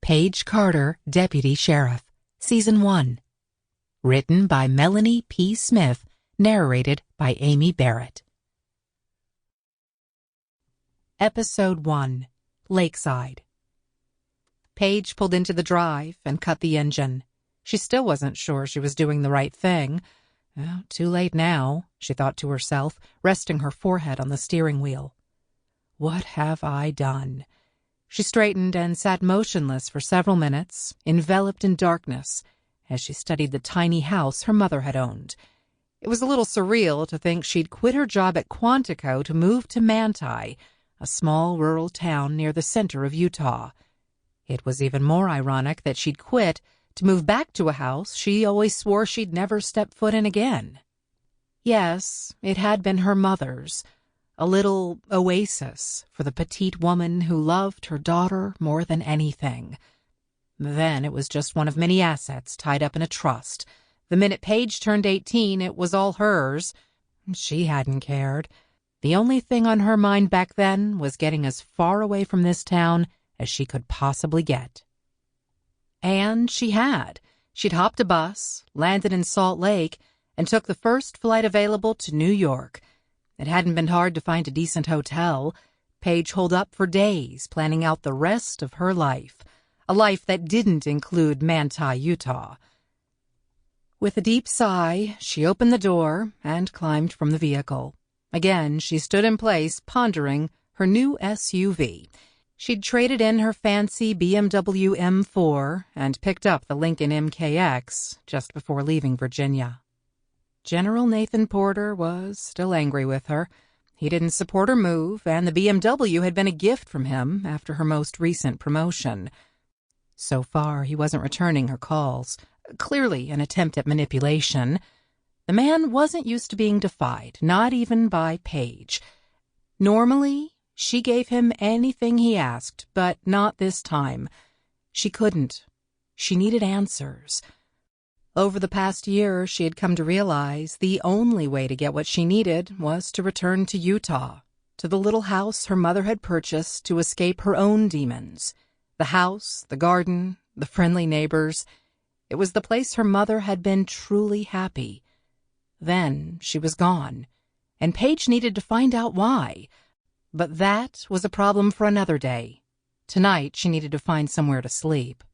Paige Carter, Deputy Sheriff, Season 1. Written by Melanie P. Smith, narrated by Aimee Barrett. Episode 1. Lakeside. Paige pulled into the drive and cut the engine. She still wasn't sure she was doing the right thing. Oh, too late now, she thought to herself, resting her forehead on the steering wheel. What have I done? She straightened and sat motionless for several minutes, enveloped in darkness, as she studied the tiny house her mother had owned. It was a little surreal to think she'd quit her job at Quantico to move to Manti, a small rural town near the center of Utah. It was even more ironic that she'd quit to move back to a house she always swore she'd never step foot in again. Yes, it had been her mother's, a little oasis for the petite woman who loved her daughter more than anything. Then it was just one of many assets tied up in a trust. The minute Paige turned 18, it was all hers. She hadn't cared. The only thing on her mind back then was getting as far away from this town as she could possibly get. And she had. She'd hopped a bus, landed in Salt Lake, and took the first flight available to New York. It hadn't been hard to find a decent hotel. Paige holed up for days, planning out the rest of her life, a life that didn't include Manti, Utah. With a deep sigh, she opened the door and climbed from the vehicle. Again, she stood in place, pondering her new SUV. She'd traded in her fancy BMW M4 and picked up the Lincoln MKX just before leaving Virginia. General Nathan Porter was still angry with her. He didn't support her move, and the BMW had been a gift from him after her most recent promotion. So far, he wasn't returning her calls, clearly an attempt at manipulation. The man wasn't used to being defied, not even by Paige. Normally, she gave him anything he asked, but not this time. She couldn't. She needed answers. Over the past year, she had come to realize the only way to get what she needed was to return to Utah, to the little house her mother had purchased to escape her own demons. The house, the garden, the friendly neighbors. It was the place her mother had been truly happy. Then she was gone, and Paige needed to find out why. But that was a problem for another day. Tonight, she needed to find somewhere to sleep.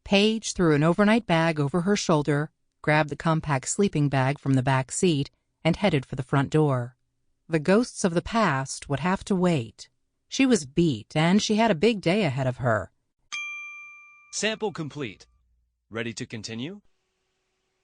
Paige threw an overnight bag over her shoulder, grabbed the compact sleeping bag from the back seat, and headed for the front door. The ghosts of the past would have to wait. She was beat, and she had a big day ahead of her. Sample complete. Ready to continue?